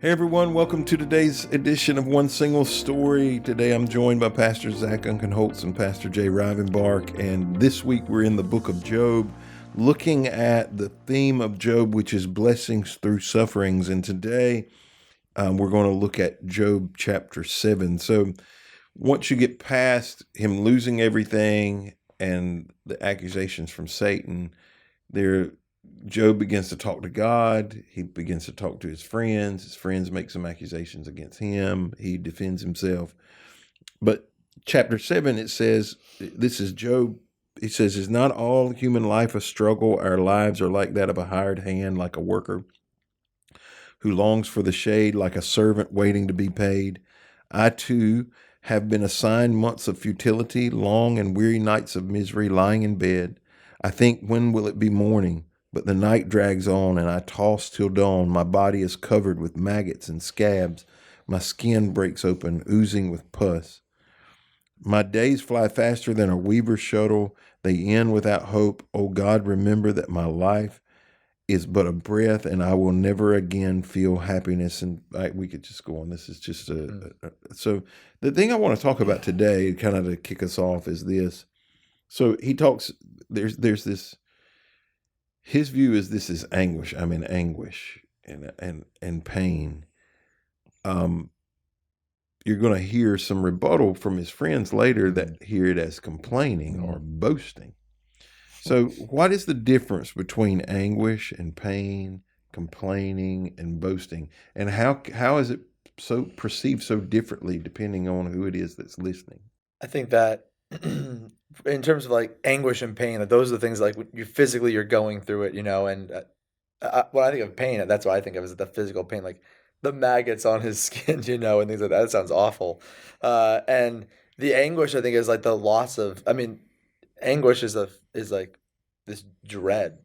Hey everyone, welcome to today's edition of One Single Story. Today I'm joined by Pastor Zack Unkenholz and Pastor Jay Rivenbark, and this week we're in the book of Job, looking at the theme of Job, which is blessings through sufferings. And today we're going to look at Job chapter 7. So once you get past him losing everything and the accusations from Satan, Job begins to talk to God. He begins to talk to his friends. His friends make some accusations against him. He defends himself. But chapter 7, it says, this is Job. He says, "Is not all human life a struggle? Our lives are like that of a hired hand, like a worker who longs for the shade, like a servant waiting to be paid. I too have been assigned months of futility, long and weary nights of misery, lying in bed. I think, when will it be morning? But the night drags on, and I toss till dawn. My body is covered with maggots and scabs. My skin breaks open, oozing with pus. My days fly faster than a weaver's shuttle. They end without hope. O God, remember that my life is but a breath, and I will never again feel happiness." And we could just go on. This is just so the thing I want to talk about today, kind of to kick us off, is this. So he talks. There's this. His view is this is anguish. I'm in anguish and pain. You're going to hear some rebuttal from his friends later that hear it as complaining or boasting. So what is the difference between anguish and pain, complaining and boasting? And how is it so perceived so differently depending on who it is that's listening? I think that in terms of like anguish and pain, that those are the things like you're going through it, and when I think of pain, that's what I think of is the physical pain, like the maggots on his skin, and things like that. That sounds awful. And the anguish, I think, is like the loss of. I mean, anguish is like this dread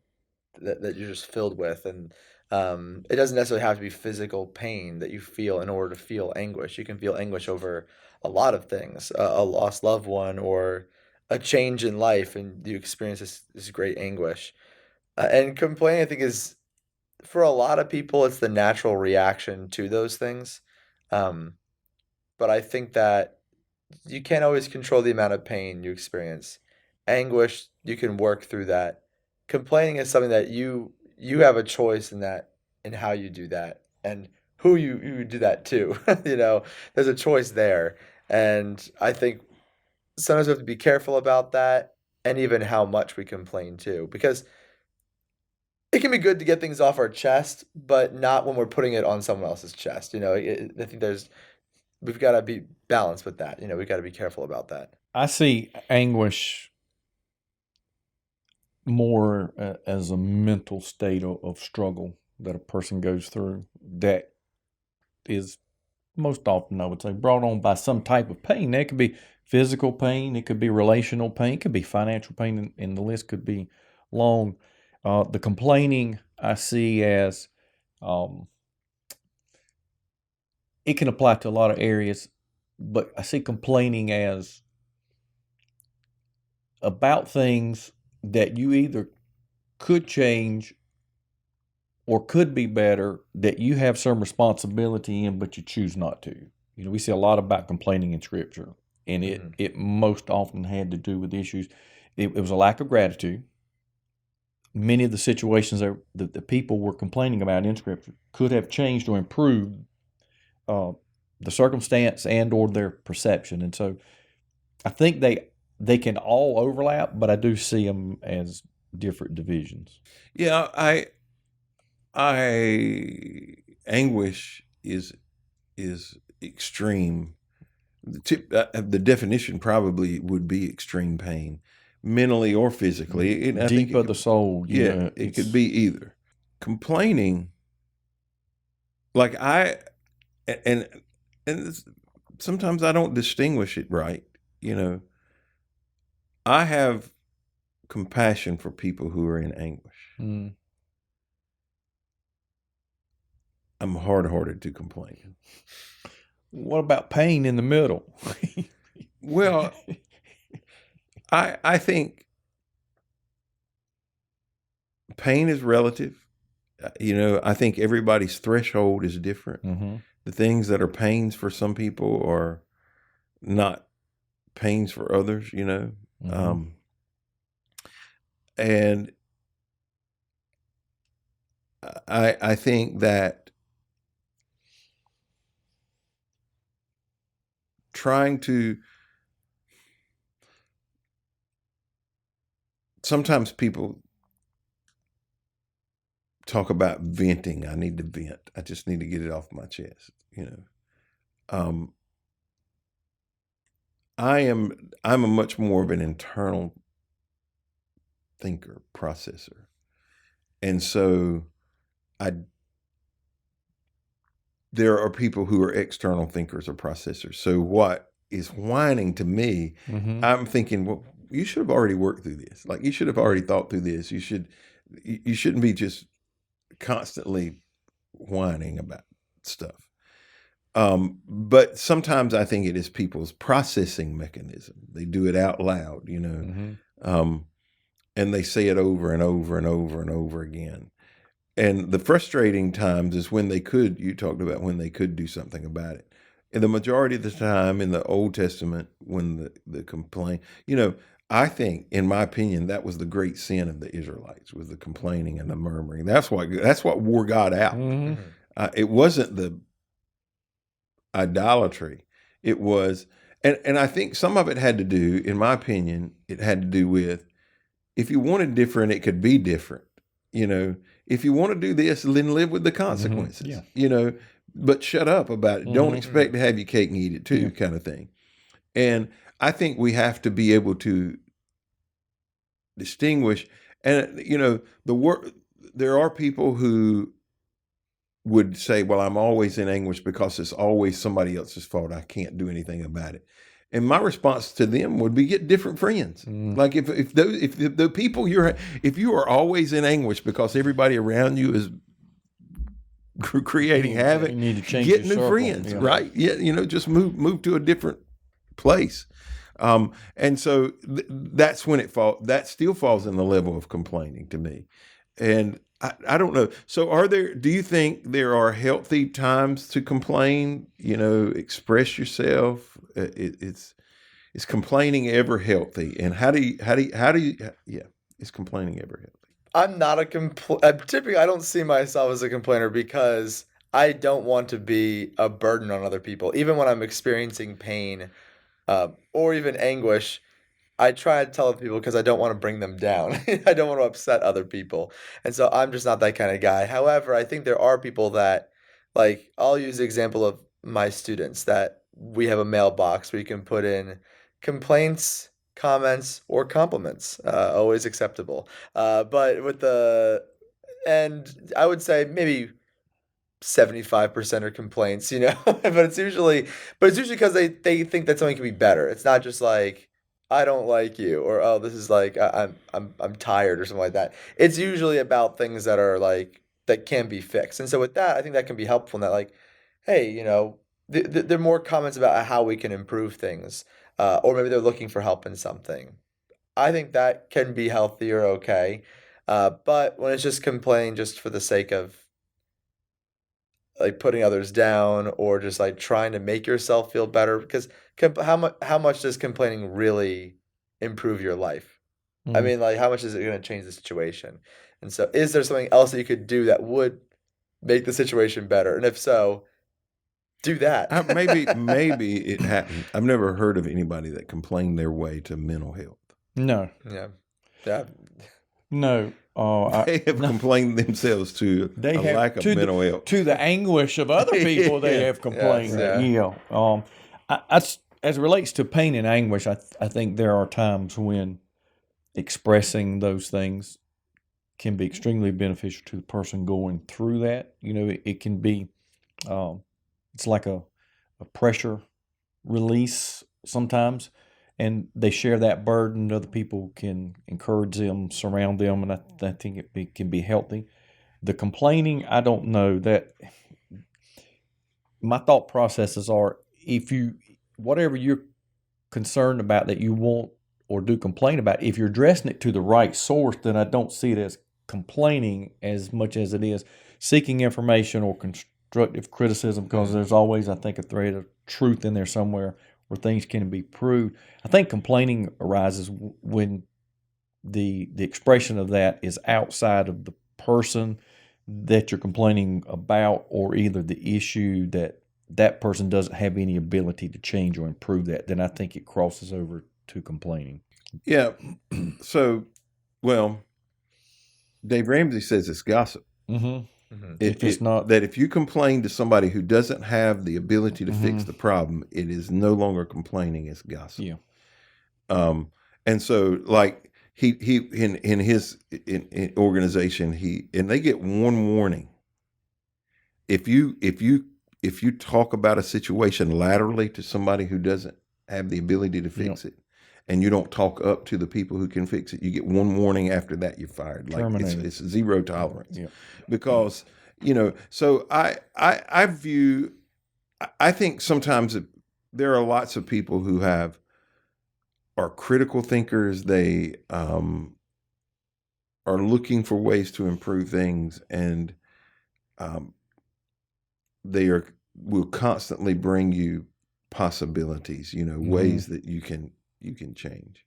that you're just filled with, and it doesn't necessarily have to be physical pain that you feel in order to feel anguish. You can feel anguish over a lot of things, a lost loved one or a change in life, and you experience this great anguish. And complaining, I think, is for a lot of people, it's the natural reaction to those things. Um, but I think that you can't always control the amount of pain you experience. Anguish, you can work through that. Complaining is something that you have a choice in that in how you do that and who you do that to. There's a choice there. And I think sometimes we have to be careful about that and even how much we complain too. Because it can be good to get things off our chest, but not when we're putting it on someone else's chest. I think we've got to be balanced with that. We've got to be careful about that. I see anguish more as a mental state of struggle that a person goes through that is most often, I would say, brought on by some type of pain. That could be physical pain, it could be relational pain, it could be financial pain, and the list could be long. The complaining I see as it can apply to a lot of areas, but I see complaining as about things that you either could change or could be better that you have some responsibility in, but you choose not to. We see a lot about complaining in Scripture, and it most often had to do with issues. It was a lack of gratitude. Many of the situations that the people were complaining about in Scripture could have changed or improved the circumstance and or their perception. And so I think they can all overlap, but I do see them as different divisions. Yeah, I anguish is extreme. The definition probably would be extreme pain, mentally or physically. I think Deep of the soul. Yeah, it could be either. Complaining, like and sometimes I don't distinguish it right. I have compassion for people who are in anguish. Mm. I'm hard-hearted to complain. What about pain in the middle? Well, I think pain is relative, I think everybody's threshold is different. Mm-hmm. The things that are pains for some people are not pains for others, Mm-hmm. And I think that trying to sometimes people talk about venting. I need to vent. I just need to get it off my chest. Um, I'm a much more of an internal thinker, processor, and so there are people who are external thinkers or processors. So what is whining to me, Mm-hmm. I'm thinking, well, you should have already worked through this. Like you should have already thought through this. You shouldn't be just constantly whining about stuff. But sometimes I think it is people's processing mechanism. They do it out loud, Mm-hmm. And they say it over and over and over and over again. And the frustrating times is you talked about when they could do something about it. And the majority of the time in the Old Testament, when the complaint, I think, in my opinion, that was the great sin of the Israelites, was the complaining and the murmuring. That's what wore God out. Mm-hmm. It wasn't the idolatry. It was, and I think some of it had to do, in my opinion, it had to do with, if you wanted different, it could be different. If you want to do this, then live with the consequences. Yeah. But shut up about it. Don't Mhm. expect to have your cake and eat it too, Yeah. kind of thing. And I think we have to be able to distinguish. And there are people who would say, "Well, I'm always in anguish because it's always somebody else's fault. I can't do anything about it." And my response to them would be, get different friends. Mm. Like if the people if you are always in anguish because everybody around you is creating havoc, You need to change get your new circle. friends, Yeah. right? Yeah, just move to a different place. And so that's when that still falls in the level of complaining to me. And I don't know. So do you think there are healthy times to complain, express yourself? Is complaining ever healthy? And how do you, is complaining ever healthy? I'm not a typically, I don't see myself as a complainer because I don't want to be a burden on other people. Even when I'm experiencing pain, or even anguish, I try to tell other people because I don't want to bring them down. I don't want to upset other people. And so I'm just not that kind of guy. However, I think there are people that, like, I'll use the example of my students that we have a mailbox where you can put in complaints, comments, or compliments. Always acceptable. But with and I would say maybe 75% are complaints, but it's usually because they think that something can be better. It's not just like, I don't like you, or oh, this is like, I'm tired, or something like that. It's usually about things that are like that can be fixed. And so with that, I think that can be helpful in that, like, hey, there are more comments about how we can improve things, or maybe they're looking for help in something. I think that can be healthy or okay. But when it's just complaining just for the sake of like putting others down, or just like trying to make yourself feel better, because how much does complaining really improve your life? I Mm. mean, like, how much is it going to change the situation? And so is there something else that you could do that would make the situation better? And if so, do that. Maybe it happened. I've never heard of anybody that complained their way to mental health. No. Yeah. Yeah. No. They have complained themselves to They a have lack of to mental health. to the anguish of other people. They Yeah. have complained. Yes, yeah. Yeah. As it relates to pain and anguish, I think there are times when expressing those things can be extremely beneficial to the person going through that. It can be, it's like a pressure release sometimes, and they share that burden. Other people can encourage them, surround them, and I think it can be healthy. The complaining, I don't know that. My thought processes are, whatever you're concerned about that you want or do complain about, if you're addressing it to the right source, then I don't see it as complaining as much as it is seeking information or constructive criticism, because there's always, I think, a thread of truth in there somewhere where things can be proved. I think complaining arises when the expression of that is outside of the person that you're complaining about, or either the issue that person doesn't have any ability to change or improve that. Then I think it crosses over to complaining. Yeah. So, well, Dave Ramsey says it's gossip. Mm-hmm. If it's not that, if you complain to somebody who doesn't have the ability to fix the problem, it is no longer complaining; it's gossip. Yeah. And so, like he in his organization, and they get one warning. If you talk about a situation laterally to somebody who doesn't have the ability to fix it, and you don't talk up to the people who can fix it, you get one warning. After that, you're fired. Like it's zero tolerance. Yeah. Because, so I think sometimes there are lots of people who are critical thinkers. They are looking for ways to improve things, and will constantly bring you possibilities, ways that you can change.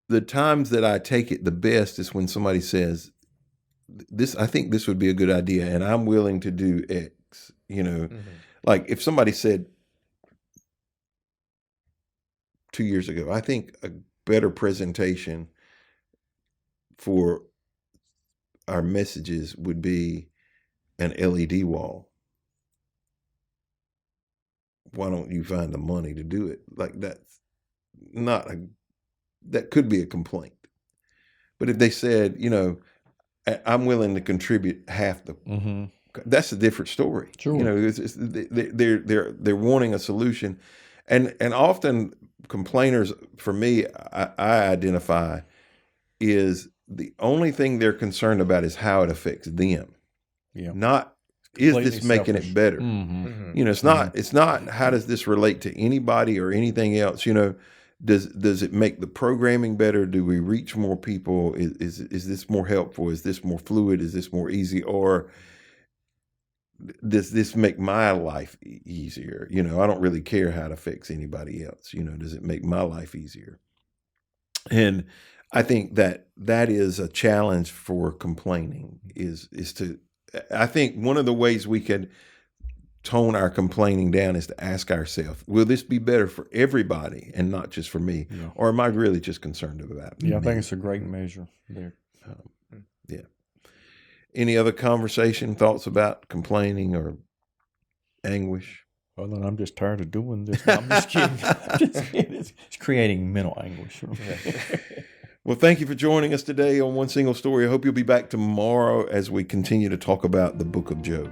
The times that I take it the best is when somebody says, I think this would be a good idea, and I'm willing to do X, Like if somebody said 2 years ago, I think a better presentation for our messages would be an LED wall. Why don't you find the money to do it? Like that's that could be a complaint. But if they said, I'm willing to contribute half the, that's a different story. Sure. They're wanting a solution, and often complainers, for me, I identify, is the only thing they're concerned about is how it affects them. Yeah. Not is this making it better. It's not how does this relate to anybody or anything else. Does it make the programming better? Do we reach more people? Is this more helpful? Is this more fluid? Is this more easy? Or does this make my life easier? I don't really care how it affects anybody else. Does it make my life easier? And I think that is a challenge for complaining I think one of the ways we could tone our complaining down is to ask ourselves, will this be better for everybody and not just for me? Yeah. Or am I really just concerned about me? I think it's a great measure there. Yeah. Any other conversation, thoughts about complaining or anguish? Well, then I'm just tired of doing this. No, I'm just kidding. It's creating mental anguish. Well, thank you for joining us today on One Single Story. I hope you'll be back tomorrow as we continue to talk about the book of Job.